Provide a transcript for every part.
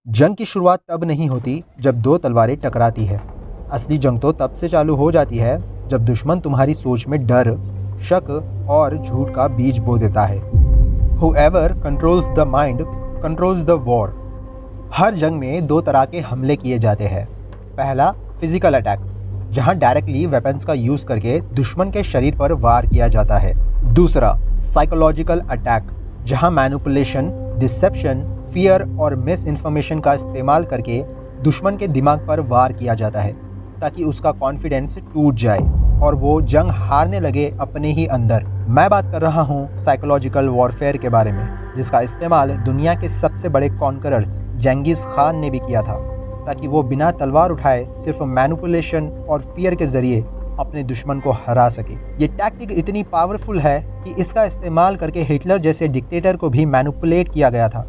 जंग की शुरुआत तब नहीं होती जब दो तलवारें टकराती है। असली जंग तो तब से चालू हो जाती है जब दुश्मन तुम्हारी सोच में डर, शक और झूठ का बीज बो देता है। Whoever controls the mind controls the war। हर जंग में दो तरह के हमले किए जाते हैं। पहला फिजिकल अटैक, जहां डायरेक्टली वेपन्स का यूज करके दुश्मन के शरीर पर वार किया जाता है। दूसरा साइकोलॉजिकल अटैक, जहां मैनिपुलेशन, डिसेप्शन, फियर और मिस इन्फॉर्मेशन का इस्तेमाल करके दुश्मन के दिमाग पर वार किया जाता है ताकि उसका कॉन्फिडेंस टूट जाए और वो जंग हारने लगे अपने ही अंदर। मैं बात कर रहा हूँ साइकोलॉजिकल वॉरफेयर के बारे में, जिसका इस्तेमाल दुनिया के सबसे बड़े कॉन्करर्स जंगीज खान ने भी किया था ताकि वो बिना तलवार उठाए सिर्फ मैनिपुलेशन और फियर के जरिए अपने दुश्मन को हरा सके। ये टैक्टिक इतनी पावरफुल है कि इसका इस्तेमाल करके हिटलर जैसे डिक्टेटर को भी मैनिपुलेट किया गया था।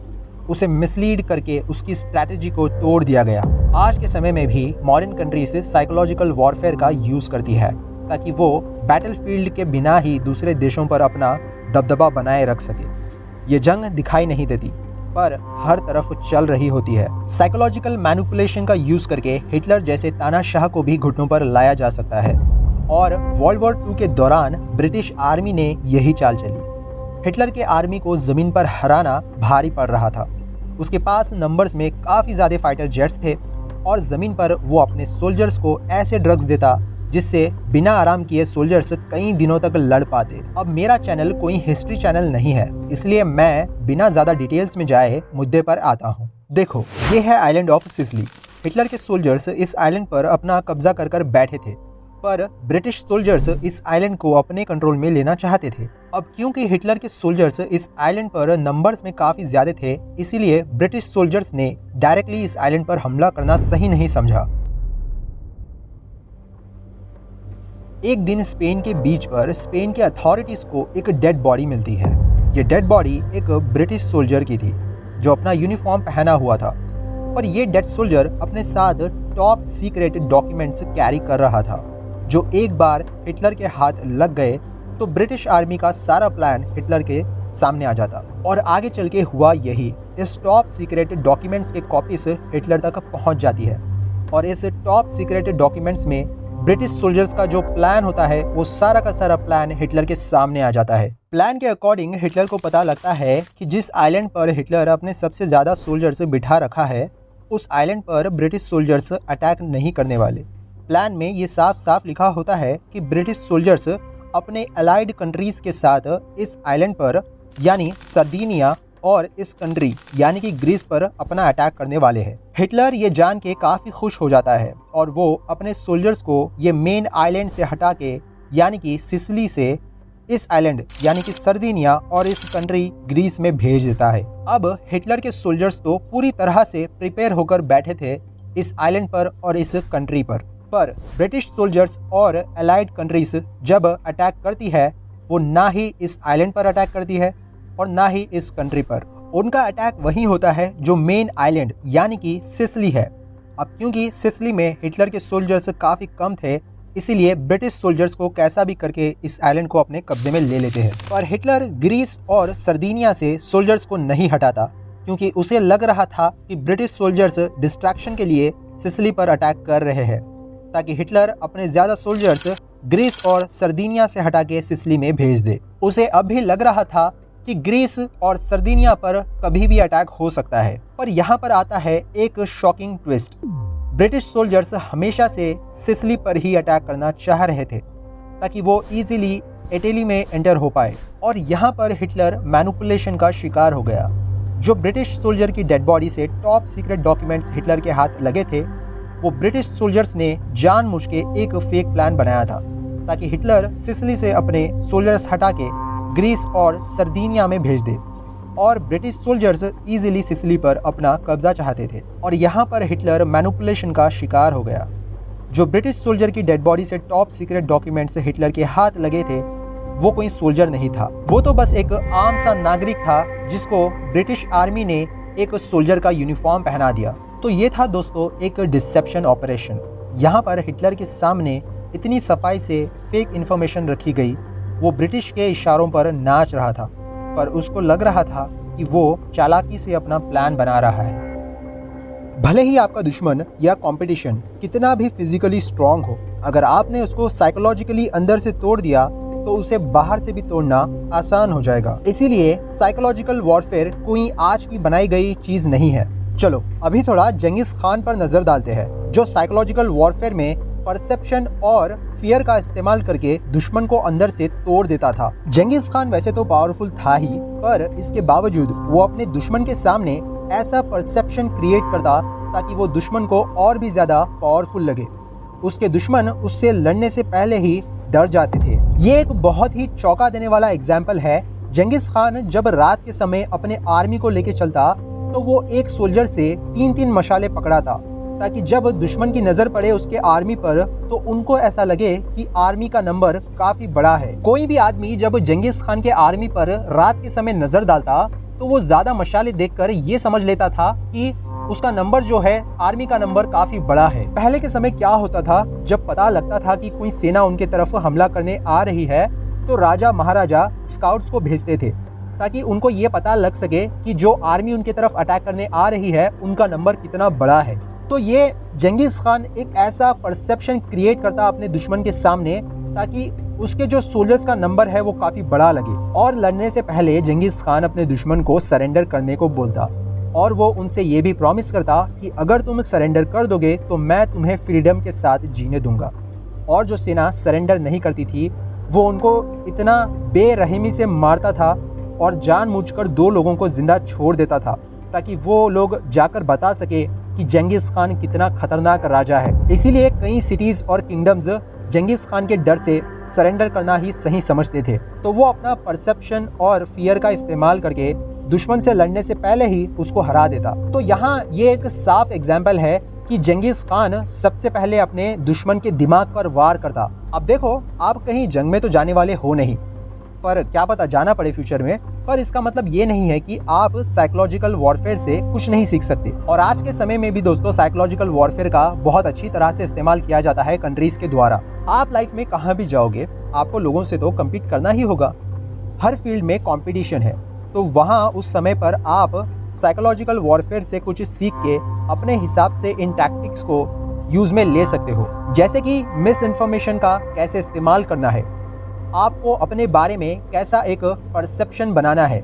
उसे मिसलीड करके उसकी स्ट्रैटेजी को तोड़ दिया गया। आज के समय में भी मॉडर्न कंट्रीज साइकोलॉजिकल वॉरफेयर का यूज करती है ताकि वो बैटलफील्ड के बिना ही दूसरे देशों पर अपना दबदबा बनाए रख सके। ये जंग दिखाई नहीं देती पर हर तरफ चल रही होती है। साइकोलॉजिकल मैनिपुलेशन का यूज करके हिटलर जैसे तानाशाह को भी घुटनों पर लाया जा सकता है और वर्ल्ड वॉर 2 के दौरान ब्रिटिश आर्मी ने यही चाल चली। हिटलर के आर्मी को जमीन पर हराना भारी पड़ रहा था। उसके पास नंबर्स में काफ़ी ज़्यादा फाइटर जेट्स थे और ज़मीन पर वो अपने सोल्जर्स को ऐसे ड्रग्स देता जिससे बिना आराम किए सोल्जर्स कई दिनों तक लड़ पाते। अब मेरा चैनल कोई हिस्ट्री चैनल नहीं है, इसलिए मैं बिना ज़्यादा डिटेल्स में जाए मुद्दे पर आता हूँ। देखो, ये है आइलैंड ऑफ सिसिली। हिटलर के सोल्जर्स इस आइलैंड पर अपना कब्जा कर बैठे थे, पर ब्रिटिश सोल्जर्स इस आइलैंड को अपने कंट्रोल में लेना चाहते थे। अब क्योंकि हिटलर के सोल्जर्स इस आइलैंड पर नंबर्स में काफी ज्यादा थे, इसीलिए ब्रिटिश सोल्जर्स ने डायरेक्टली इस आइलैंड पर हमला करना सही नहीं समझा। एक दिन स्पेन के बीच पर स्पेन के अथॉरिटीज को एक डेड बॉडी मिलती है। ये डेड बॉडी एक ब्रिटिश सोल्जर की थी जो अपना यूनिफॉर्म पहना हुआ था, और ये डेड सोल्जर अपने साथ टॉप सीक्रेट डॉक्यूमेंट्स कैरी कर रहा था जो एक बार हिटलर के हाथ लग गए तो ब्रिटिश आर्मी का सारा प्लान हिटलर के सामने आ जाता। और आगे चल के हुआ यही। इस टॉप सीक्रेट डॉक्यूमेंट्स के कॉपीज हिटलर तक पहुंच जाती है और इस टॉप सीक्रेट डॉक्यूमेंट्स में ब्रिटिश सोल्जर्स का जो प्लान होता है वो सारा का सारा प्लान हिटलर के सामने आ जाता है। प्लान के अकॉर्डिंग हिटलर को पता लगता है कि जिस आइलैंड पर हिटलर अपने सबसे ज़्यादा सोल्जर्स बिठा रखा है उस आइलैंड पर ब्रिटिश सोल्जर्स अटैक नहीं करने वाले। प्लान में ये साफ साफ लिखा होता है कि ब्रिटिश सोल्जर्स अपने अलाइड कंट्रीज के साथ इस आइलैंड पर यानी सर्दिनिया और इस कंट्री यानी कि ग्रीस पर अपना अटैक करने वाले हैं। हिटलर ये जान के काफ़ी खुश हो जाता है और वो अपने सोल्जर्स को ये मेन आइलैंड से हटा के यानी कि सिसिली से इस आइलैंड यानी कि सर्दिनिया और इस कंट्री ग्रीस में भेज देता है। अब हिटलर के सोल्जर्स तो पूरी तरह से प्रिपेयर होकर बैठे थे इस आइलैंड पर और इस कंट्री पर ब्रिटिश सोल्जर्स और अलाइड कंट्रीज जब अटैक करती है वो ना ही इस आइलैंड पर अटैक करती है और ना ही इस कंट्री पर। उनका अटैक वही होता है जो मेन आइलैंड यानी कि सिसिली है। अब क्योंकि सिसिली में हिटलर के सोल्जर्स काफ़ी कम थे, इसीलिए ब्रिटिश सोल्जर्स को कैसा भी करके इस आइलैंड को अपने कब्जे में ले लेते हैं। पर हिटलर ग्रीस और सर्दिनिया से सोल्जर्स को नहीं हटाता क्योंकि उसे लग रहा था कि ब्रिटिश सोल्जर्स डिस्ट्रैक्शन के लिए सिसिली पर अटैक कर रहे हैं ताकि हिटलर अपने ज़्यादा सोल्जर्स ग्रीस और सर्दिनिया से हटा के सिसिली में भेज दे। उसे अब भी लग रहा था कि ग्रीस और सर्दिनिया पर कभी भी अटैक हो सकता है। पर यहाँ पर आता है एक शॉकिंग ट्विस्ट। ब्रिटिश सोल्जर्स हमेशा से सिसिली पर ही अटैक करना चाह रहे थे ताकि वो इजीली इटली में एंटर हो पाए, और यहाँ पर हिटलर मैनिपुलेशन का शिकार हो गया। जो ब्रिटिश सोल्जर की डेड बॉडी से टॉप सीक्रेट डॉक्यूमेंट्स हिटलर के हाथ लगे थे वो ब्रिटिश सोल्जर्स ने जानबूझ के एक फेक प्लान बनाया था ताकि हिटलर सिसिली से अपने सोल्जर्स हटा के ग्रीस और सर्दिनिया में भेज दे और ब्रिटिश सोल्जर्स इजीली सिसिली पर अपना कब्जा चाहते थे। और यहाँ पर हिटलर मैनिपुलेशन का शिकार हो गया। जो ब्रिटिश सोल्जर की डेड बॉडी से टॉप सीक्रेट डॉक्यूमेंट्स हिटलर के हाथ लगे थे वो कोई सोल्जर नहीं था, वो तो बस एक आम सा नागरिक था जिसको ब्रिटिश आर्मी ने एक सोल्जर का यूनिफॉर्म पहना दिया। तो ये था दोस्तों एक डिसेप्शन ऑपरेशन। यहाँ पर हिटलर के सामने इतनी सफाई से फेक इन्फॉर्मेशन रखी गई, वो ब्रिटिश के इशारों पर नाच रहा था, पर उसको लग रहा था कि वो चालाकी से अपना प्लान बना रहा है। भले ही आपका दुश्मन या कंपटीशन कितना भी फिजिकली स्ट्रांग हो, अगर आपने उसको साइकोलॉजिकली अंदर से तोड़ दिया तो उसे बाहर से भी तोड़ना आसान हो जाएगा। इसीलिए साइकोलॉजिकल वॉरफेयर कोई आज की बनाई गई चीज नहीं है। चलो अभी थोड़ा जंगीज खान पर नजर डालते हैं, जो साइकोलॉजिकल वॉरफेयर में परसेप्शन और फियर का इस्तेमाल करके दुश्मन को अंदर से तोड़ देता था। जंगीज खान वैसे तो पावरफुल था ही, पर इसके बावजूद वो अपने दुश्मन के सामने ऐसा परसेप्शन क्रिएट करता ताकि वो दुश्मन को और भी ज्यादा पावरफुल लगे। उसके दुश्मन उससे लड़ने से पहले ही डर जाते थे। ये एक बहुत ही चौंका देने वाला एग्जाम्पल है। जंगीज खान जब रात के समय अपने आर्मी को लेके चलता तो वो एक सोल्जर से 3-3 मशाले पकड़ाता, ताकि जब दुश्मन की नजर पड़े उसके आर्मी पर तो उनको ऐसा लगे कि आर्मी का नंबर काफी बड़ा है। कोई भी आदमी जब जंगीज खान के आर्मी पर रात के समय नजर डालता तो वो ज्यादा मशाले देखकर ये समझ लेता था कि उसका नंबर जो है, आर्मी का नंबर काफी बड़ा है। पहले के समय क्या होता था, जब पता लगता था कि कोई सेना उनके तरफ हमला करने आ रही है तो राजा महाराजा स्काउट्स को भेजते थे ताकि उनको ये पता लग सके कि जो आर्मी उनके तरफ अटैक करने आ रही है उनका नंबर कितना बड़ा है। तो ये जंगीज खान एक ऐसा परसेप्शन क्रिएट करता अपने दुश्मन के सामने ताकि उसके जो सोल्जर्स का नंबर है वो काफी बड़ा लगे। और लड़ने से पहले जंगीज खान अपने दुश्मन को सरेंडर करने को बोलता और वो उनसे ये भी प्रॉमिस करता कि अगर तुम सरेंडर कर दोगे तो मैं तुम्हें फ्रीडम के साथ जीने दूंगा। और जो सेना सरेंडर नहीं करती थी वो उनको इतना बेरहमी से मारता था और जानबूझकर 2 लोगों को जिंदा छोड़ देता था ताकि वो लोग जाकर बता सके कि जंगीज खान कितना खतरनाक राजा है। इसीलिए कई सिटीज और किंगडम्स जंगीज खान के डर से सरेंडर करना ही सही समझते थे। तो वो अपना परसेप्शन और फियर का इस्तेमाल करके दुश्मन से लड़ने से पहले ही उसको हरा देता। तो यहाँ ये एक साफ एग्जाम्पल है कि जंगीज खान सबसे पहले अपने दुश्मन के दिमाग पर वार करता। अब देखो, आप कहीं जंग में तो जाने वाले हो नहीं, पर क्या पता जाना पड़े फ्यूचर में, पर इसका मतलब ये नहीं है कि आप साइकोलॉजिकल वॉरफेयर से कुछ नहीं सीख सकते। और आज के समय में भी दोस्तों साइकोलॉजिकल वॉरफेयर का बहुत अच्छी तरह से इस्तेमाल किया जाता है कंट्रीज के द्वारा। आप लाइफ में कहाँ भी जाओगे आपको लोगों से तो कम्पीट करना ही होगा। हर फील्ड में कॉम्पिटिशन है, तो वहाँ उस समय पर आप साइकोलॉजिकल वॉरफेयर से कुछ सीख के अपने हिसाब से इन टैक्टिक्स को यूज में ले सकते हो। जैसे कि मिस इन्फॉर्मेशन का कैसे इस्तेमाल करना है, आपको अपने बारे में कैसा एक परसेप्शन बनाना है,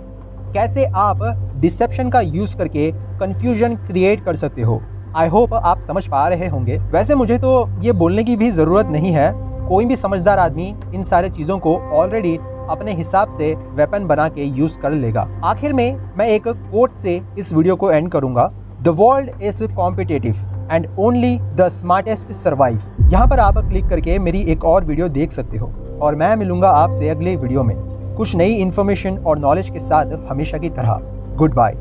कैसे आप डिसेप्शन का यूज करके कंफ्यूजन क्रिएट कर सकते हो। आई होप आप समझ पा रहे होंगे। वैसे मुझे तो ये बोलने की भी ज़रूरत नहीं है, कोई भी समझदार आदमी इन सारे चीज़ों को ऑलरेडी अपने हिसाब से वेपन बना के यूज कर लेगा। आखिर में मैं एक कोट से इस वीडियो को एंड करूंगा। The world is competitive and only the smartest survive. यहाँ पर आप क्लिक करके मेरी एक और वीडियो देख सकते हो और मैं मिलूंगा आपसे अगले वीडियो में कुछ नई इन्फॉर्मेशन और नॉलेज के साथ, हमेशा की तरह। Good bye.